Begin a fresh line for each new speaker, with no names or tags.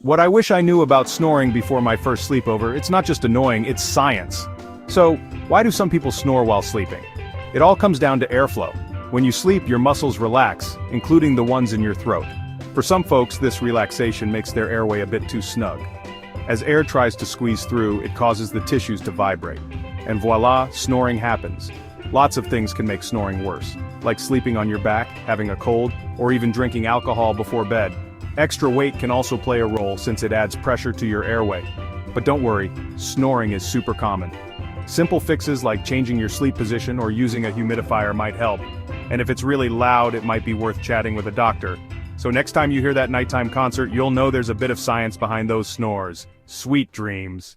What I wish I knew about snoring before my first sleepover, it's not just annoying, it's science. So, why do some people snore while sleeping? It all comes down to airflow. When you sleep, your muscles relax, including the ones in your throat. For some folks, this relaxation makes their airway a bit too snug. As air tries to squeeze through, it causes the tissues to vibrate. And voila, snoring happens. Lots of things can make snoring worse, like sleeping on your back, having a cold, or even drinking alcohol before bed. Extra weight can also play a role since it adds pressure to your airway. But don't worry, snoring is super common. Simple fixes like changing your sleep position or using a humidifier might help. And if it's really loud, it might be worth chatting with a doctor. So next time you hear that nighttime concert, you'll know there's a bit of science behind those snores. Sweet dreams.